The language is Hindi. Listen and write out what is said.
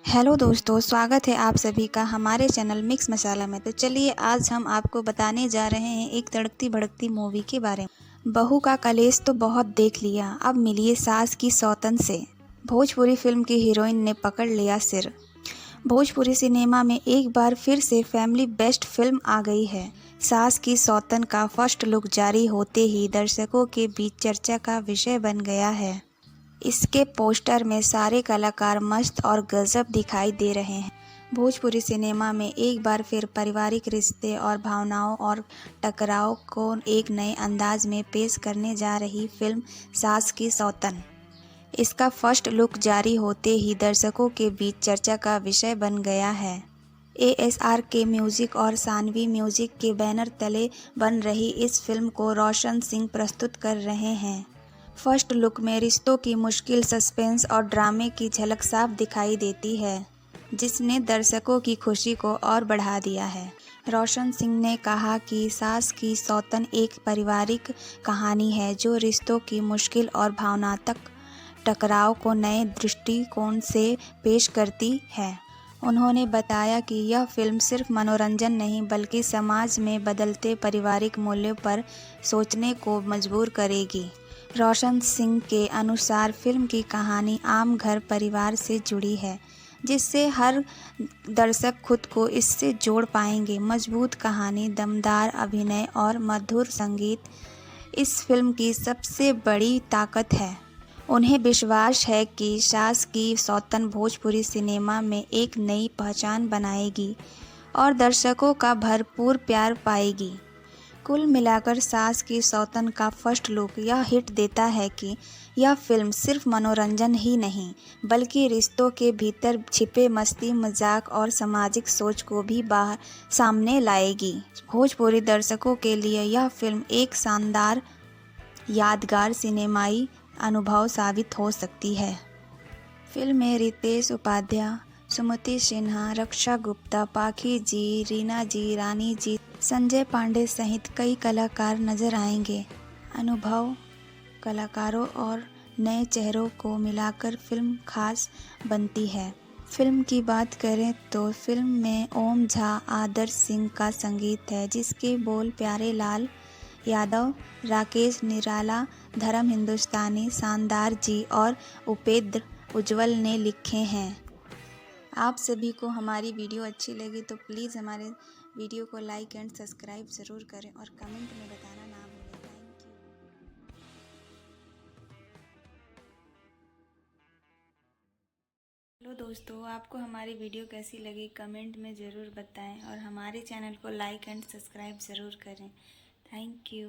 हेलो दोस्तों, स्वागत है आप सभी का हमारे चैनल मिक्स मसाला में। तो चलिए आज हम आपको बताने जा रहे हैं एक तड़कती भड़कती मूवी के बारे में। बहू का कलेश तो बहुत देख लिया, अब मिलिए सास की सौतन से। भोजपुरी फिल्म की हीरोइन ने पकड़ लिया सिर। भोजपुरी सिनेमा में एक बार फिर से फैमिली बेस्ट फिल्म आ गई है। सास की सौतन का फर्स्ट लुक जारी होते ही दर्शकों के बीच चर्चा का विषय बन गया है। इसके पोस्टर में सारे कलाकार मस्त और गजब दिखाई दे रहे हैं। भोजपुरी सिनेमा में एक बार फिर पारिवारिक रिश्ते और भावनाओं और टकराव को एक नए अंदाज में पेश करने जा रही फिल्म सास की सौतन। इसका फर्स्ट लुक जारी होते ही दर्शकों के बीच चर्चा का विषय बन गया है। ASR के म्यूजिक और सानवी म्यूजिक के बैनर तले बन रही इस फिल्म को रोशन सिंह प्रस्तुत कर रहे हैं। फर्स्ट लुक में रिश्तों की मुश्किल, सस्पेंस और ड्रामे की झलक साफ दिखाई देती है, जिसने दर्शकों की खुशी को और बढ़ा दिया है। रोशन सिंह ने कहा कि सास की सौतन एक पारिवारिक कहानी है जो रिश्तों की मुश्किल और भावनात्मक टकराव को नए दृष्टिकोण से पेश करती है। उन्होंने बताया कि यह फिल्म सिर्फ मनोरंजन नहीं बल्कि समाज में बदलते पारिवारिक मूल्यों पर सोचने को मजबूर करेगी। रोशन सिंह के अनुसार फिल्म की कहानी आम घर परिवार से जुड़ी है, जिससे हर दर्शक खुद को इससे जोड़ पाएंगे। मजबूत कहानी, दमदार अभिनय और मधुर संगीत इस फिल्म की सबसे बड़ी ताकत है। उन्हें विश्वास है कि सास की सौतन भोजपुरी सिनेमा में एक नई पहचान बनाएगी और दर्शकों का भरपूर प्यार पाएगी। कुल मिलाकर सास की सौतन का फर्स्ट लुक यह हिट देता है कि यह फिल्म सिर्फ मनोरंजन ही नहीं बल्कि रिश्तों के भीतर छिपे मस्ती, मजाक और सामाजिक सोच को भी बाहर सामने लाएगी। भोजपुरी दर्शकों के लिए यह फिल्म एक शानदार यादगार सिनेमाई अनुभव साबित हो सकती है। फिल्म में रितेश उपाध्याय, सुमति सिन्हा, रक्षा गुप्ता, पाखी जी, रीना जी, रानी जी, संजय पांडे सहित कई कलाकार नजर आएंगे। अनुभव कलाकारों और नए चेहरों को मिलाकर फिल्म खास बनती है। फिल्म की बात करें तो फिल्म में ओम झा, आदर्श सिंह का संगीत है, जिसके बोल प्यारे लाल यादव, राकेश निराला, धर्म हिंदुस्तानी, शानदार जी और उपेंद्र उज्ज्वल ने लिखे हैं। आप सभी को हमारी वीडियो अच्छी लगी तो प्लीज़ हमारे वीडियो को लाइक एंड सब्सक्राइब ज़रूर करें और कमेंट में बताना ना भूलें। Thank you. हेलो दोस्तों, आपको हमारी वीडियो कैसी लगी कमेंट में ज़रूर बताएं और हमारे चैनल को लाइक एंड सब्सक्राइब ज़रूर करें। Thank you.